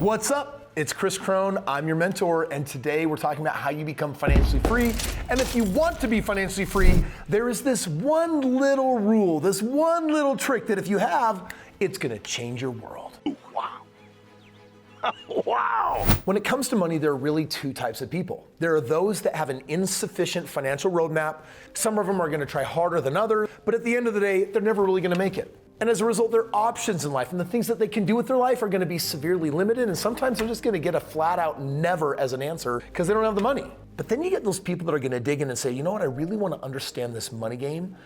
What's up? It's Kris Krohn. I'm your mentor, and today we're talking about how you become financially free. And if you want to be financially free, there is this one little rule, this one little trick that if you have, it's gonna change your world. Wow. Wow. When it comes to money, there are really two types of people. There are those that have an insufficient financial roadmap. Some of them are gonna try harder than others, but at the end of the day, they're never really gonna make it. And as a result, their options in life and the things that they can do with their life are gonna be severely limited, and sometimes they're just gonna get a flat out never as an answer because they don't have the money. But then you get those people that are gonna dig in and say, you know what, I really wanna understand this money game.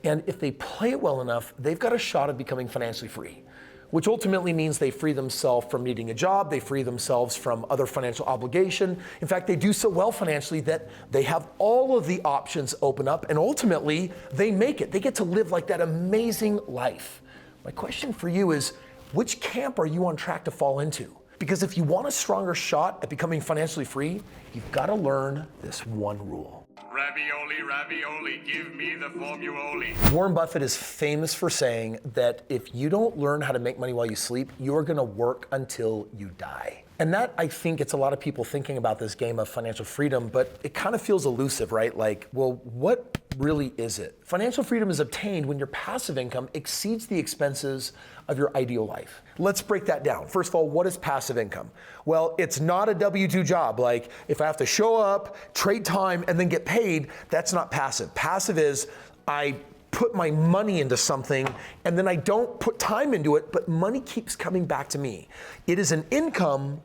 And if they play it well enough, they've got a shot at becoming financially free, which ultimately means they free themselves from needing a job, they free themselves from other financial obligation. In fact, they do so well financially that they have all of the options open up, and ultimately they make it. They get to live like that amazing life. My question for you is, which camp are you on track to fall into? Because if you want a stronger shot at becoming financially free, you've got to learn this one rule. Ravioli, ravioli, give me the formuoli. Warren Buffett is famous for saying that if you don't learn how to make money while you sleep, you're gonna work until you die. And that, I think, it's a lot of people thinking about this game of financial freedom, but it kind of feels elusive, right? Like, well, what really is it? Financial freedom is obtained when your passive income exceeds the expenses of your ideal life. Let's break that down. First of all, what is passive income? Well, it's not a W-2 job. Like, if I have to show up, trade time, and then get paid, that's not passive. Passive is, I put my money into something and then I don't put time into it, but money keeps coming back to me. It is an income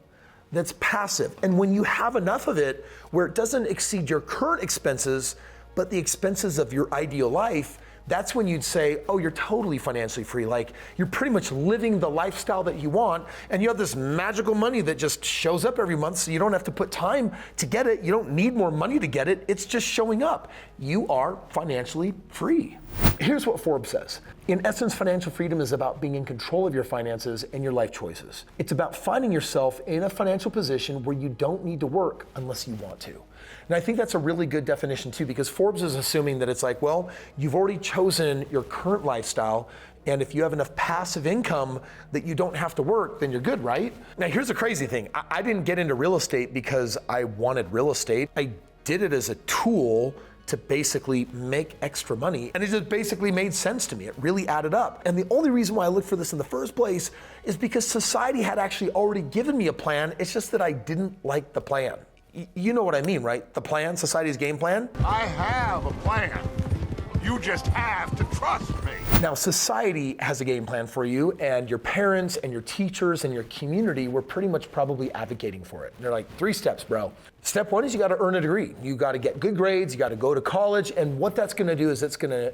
that's passive. And when you have enough of it where it doesn't exceed your current expenses, but the expenses of your ideal life, that's when you'd say, oh, you're totally financially free. Like, you're pretty much living the lifestyle that you want, and you have this magical money that just shows up every month, so you don't have to put time to get it. You don't need more money to get it. It's just showing up. You are financially free. Here's what Forbes says. In essence, financial freedom is about being in control of your finances and your life choices. It's about finding yourself in a financial position where you don't need to work unless you want to. And I think that's a really good definition too, because Forbes is assuming that it's like, well, you've already chosen your current lifestyle, and if you have enough passive income that you don't have to work, then you're good, right? Now, here's the crazy thing. I didn't get into real estate because I wanted real estate. I did it as a tool to basically make extra money, and it just basically made sense to me. It really added up. And the only reason why I looked for this in the first place is because society had actually already given me a plan. It's just that I didn't like the plan. You know what I mean, right? The plan, society's game plan? I have a plan. You just have to trust me. Now, society has a game plan for you, and your parents and your teachers and your community were pretty much probably advocating for it. And they're like, 3 steps, bro. Step 1 is you gotta earn a degree. You gotta get good grades, you gotta go to college, and what that's gonna do is it's gonna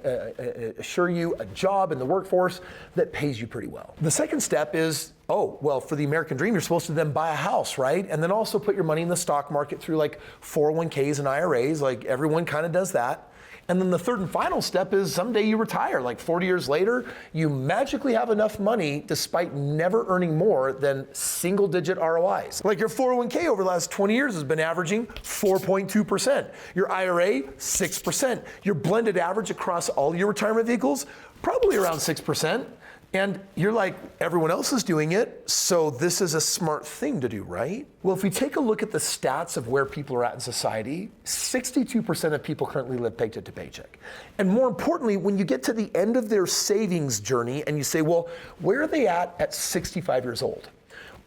assure you a job in the workforce that pays you pretty well. The second step is, oh, well, for the American dream, you're supposed to then buy a house, right? And then also put your money in the stock market through like 401ks and IRAs, like everyone kind of does that. And then the third and final step is someday you retire, like 40 years later, you magically have enough money despite never earning more than single-digit ROIs. Like your 401k over the last 20 years has been averaging 4.2%. Your IRA, 6%. Your blended average across all your retirement vehicles, probably around 6%. And you're like, everyone else is doing it, so this is a smart thing to do, right? Well, if we take a look at the stats of where people are at in society, 62% of people currently live paycheck to paycheck. And more importantly, when you get to the end of their savings journey and you say, well, where are they at 65 years old?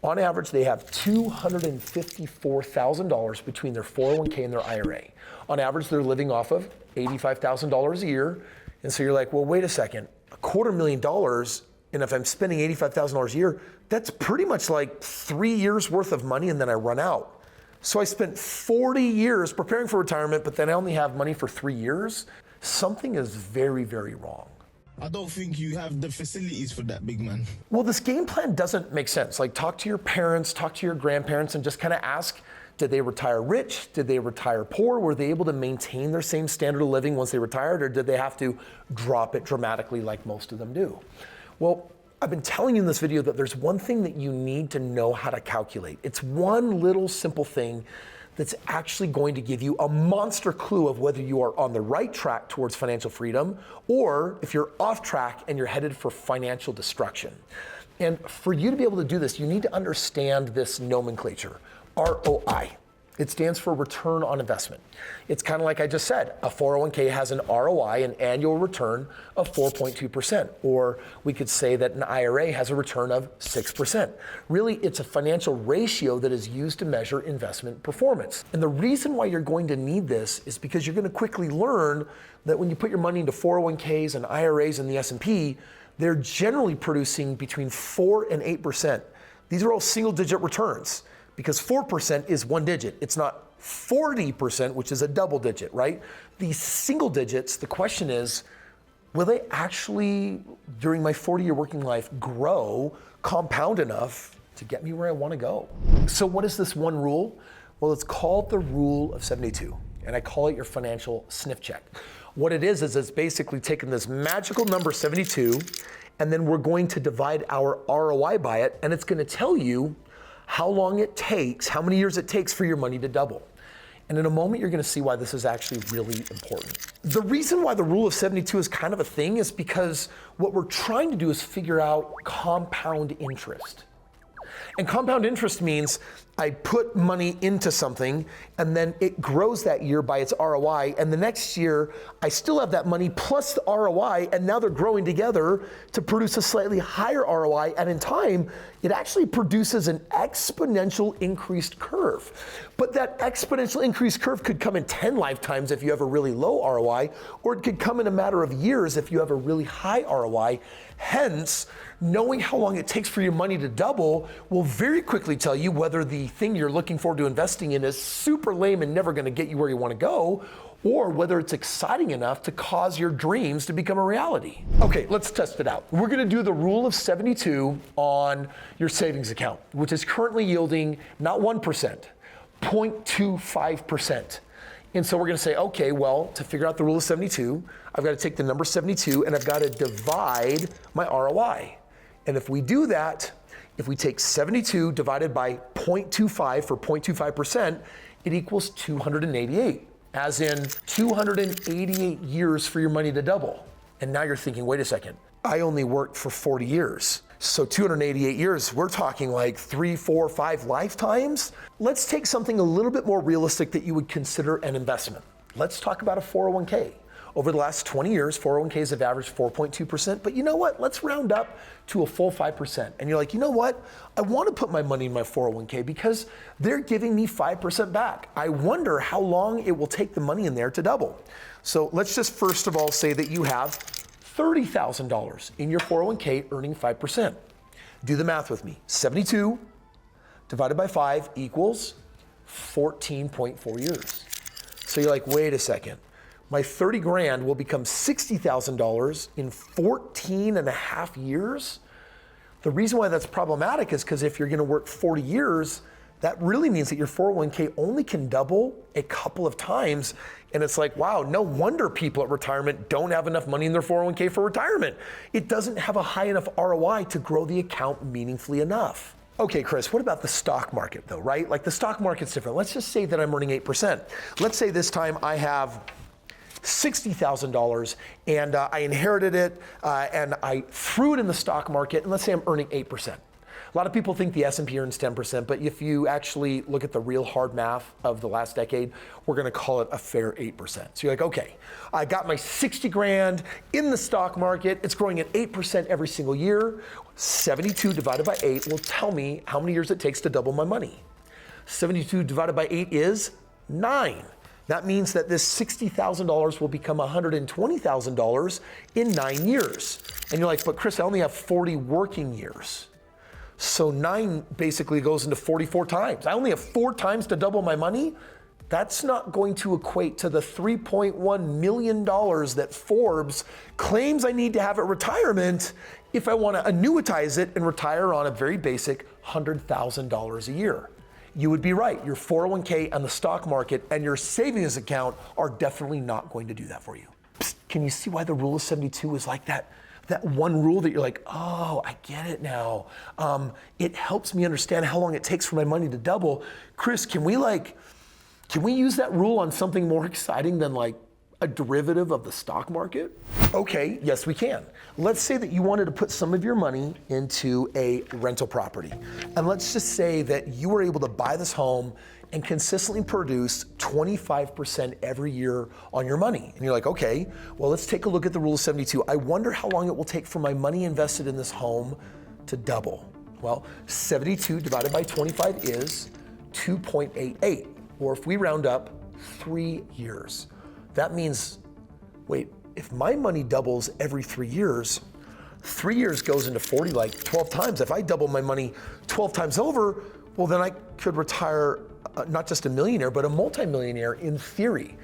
On average, they have $254,000 between their 401k and their IRA. On average, they're living off of $85,000 a year. And so you're like, well, wait a second, $250,000, and if I'm spending $85,000 a year, that's pretty much like 3 years worth of money, and then I run out. So I spent 40 years preparing for retirement, but then I only have money for 3 years. Something is very, very wrong. I don't think you have the facilities for that, big man. Well, this game plan doesn't make sense. Like, talk to your parents, talk to your grandparents, and just kind of ask, did they retire rich? Did they retire poor? Were they able to maintain their same standard of living once they retired, or did they have to drop it dramatically like most of them do? Well, I've been telling you in this video that there's one thing that you need to know how to calculate. It's one little simple thing that's actually going to give you a monster clue of whether you are on the right track towards financial freedom or if you're off track and you're headed for financial destruction. And for you to be able to do this, you need to understand this nomenclature, ROI. It stands for return on investment. It's kind of like I just said, a 401k has an ROI, an annual return of 4.2%. Or we could say that an IRA has a return of 6%. Really, it's a financial ratio that is used to measure investment performance. And the reason why you're going to need this is because you're going to quickly learn that when you put your money into 401ks and IRAs in the S&P, they're generally producing between 4 and 8%. These are all single-digit returns, because 4% is one digit. It's not 40%, which is a double digit, right? These single digits, the question is, will they actually, during my 40-year working life, grow, compound enough to get me where I want to go? So what is this one rule? Well, it's called the Rule of 72, and I call it your financial sniff check. What it is it's basically taking this magical number 72, and then we're going to divide our ROI by it, and it's going to tell you how long it takes, how many years it takes for your money to double. And in a moment, you're going to see why this is actually really important. The reason why the Rule of 72 is kind of a thing is because what we're trying to do is figure out compound interest. And compound interest means I put money into something and then it grows that year by its ROI, and the next year I still have that money plus the ROI, and now they're growing together to produce a slightly higher ROI, and in time it actually produces an exponential increased curve. But that exponential increased curve could come in 10 lifetimes if you have a really low ROI, or it could come in a matter of years if you have a really high ROI. Hence, knowing how long it takes for your money to double will very quickly tell you whether the thing you're looking forward to investing in is super lame and never going to get you where you want to go, or whether it's exciting enough to cause your dreams to become a reality. Okay, let's test it out. We're going to do the Rule of 72 on your savings account, which is currently yielding not 1%, 0.25%. And so we're going to say, okay, well, to figure out the Rule of 72, I've got to take the number 72 and I've got to divide my ROI. And if we do that, if we take 72 divided by 0.25 for 0.25%, it equals 288, as in 288 years for your money to double. And now you're thinking, wait a second, I only worked for 40 years. So 288 years, we're talking like 3, 4, 5 lifetimes. Let's take something a little bit more realistic that you would consider an investment. Let's talk about a 401k. Over the last 20 years, 401ks have averaged 4.2%, but you know what? Let's round up to a full 5%. And you're like, you know what? I want to put my money in my 401k because they're giving me 5% back. I wonder how long it will take the money in there to double. So let's just first of all say that you have $30,000 in your 401k earning 5%. Do the math with me. 72 divided by 5 equals 14.4 years. So you're like, wait a second. My 30 grand will become $60,000 in 14 and a half years? The reason why that's problematic is because if you're going to work 40 years, that really means that your 401k only can double a couple of times. And it's like, wow, no wonder people at retirement don't have enough money in their 401k for retirement. It doesn't have a high enough ROI to grow the account meaningfully enough. Okay, Kris, what about the stock market though, right? Like the stock market's different. Let's just say that I'm earning 8%. Let's say this time I have $60,000 and I inherited it and I threw it in the stock market, and let's say I'm earning 8%. A lot of people think the S&P earns 10%, but if you actually look at the real hard math of the last decade, we're going to call it a fair 8%. So you're like, okay, I got my 60 grand in the stock market. It's growing at 8% every single year. 72 divided by 8 will tell me how many years it takes to double my money. 72 divided by 8 is 9. That means that this $60,000 will become $120,000 in 9 years. And you're like, but Kris, I only have 40 working years. So 9 basically goes into 44 times. I only have 4 times to double my money. That's not going to equate to the $3.1 million that Forbes claims I need to have at retirement if I want to annuitize it and retire on a very basic $100,000 a year. You would be right. Your 401k and the stock market and your savings account are definitely not going to do that for you. Psst, can you see why the Rule of 72 is like that? That one rule that you're like, oh, I get it now. It helps me understand how long it takes for my money to double. Kris, can we use that rule on something more exciting than like a derivative of the stock market? Okay, yes we can. Let's say that you wanted to put some of your money into a rental property. And let's just say that you were able to buy this home and consistently produce 25% every year on your money. And you're like, okay, well, let's take a look at the rule of 72. I wonder how long it will take for my money invested in this home to double. Well, 72 divided by 25 is 2.88, or if we round up, 3 years. That means, wait, if my money doubles every 3 years, 3 years goes into 40, like 12 times. If I double my money 12 times over, well, then I could retire not just a millionaire, but a multimillionaire in theory.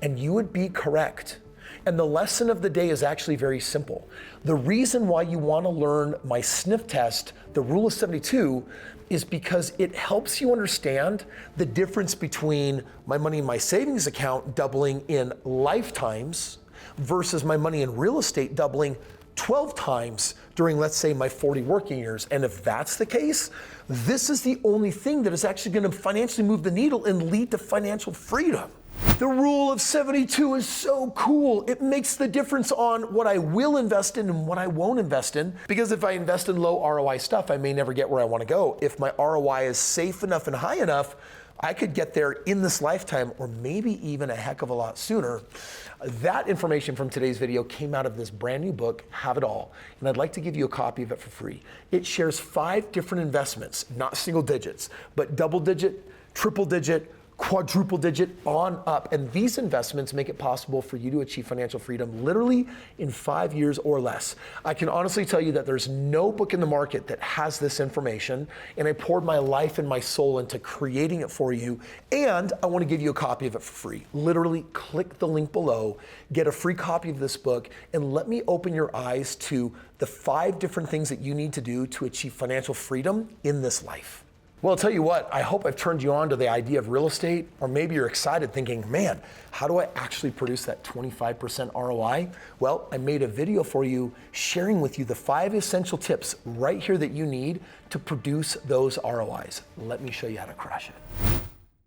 And you would be correct. And the lesson of the day is actually very simple. The reason why you want to learn my sniff test, the rule of 72, is because it helps you understand the difference between my money in my savings account doubling in lifetimes versus my money in real estate doubling 12 times during, let's say, my 40 working years. And if that's the case, this is the only thing that is actually going to financially move the needle and lead to financial freedom. The rule of 72 is so cool. It makes the difference on what I will invest in and what I won't invest in. Because if I invest in low ROI stuff, I may never get where I want to go. If my ROI is safe enough and high enough, I could get there in this lifetime or maybe even a heck of a lot sooner. That information from today's video came out of this brand new book, Have It All, and I'd like to give you a copy of it for free. It shares 5 different investments, not single digits, but double digit, triple digit, quadruple digit on up. And these investments make it possible for you to achieve financial freedom literally in 5 years or less. I can honestly tell you that there's no book in the market that has this information, and I poured my life and my soul into creating it for you, and I want to give you a copy of it for free. Literally click the link below, get a free copy of this book, and let me open your eyes to the 5 different things that you need to do to achieve financial freedom in this life. Well, I'll tell you what, I hope I've turned you on to the idea of real estate, or maybe you're excited thinking, man, how do I actually produce that 25% ROI? Well, I made a video for you sharing with you the 5 essential tips right here that you need to produce those ROIs. Let me show you how to crush it.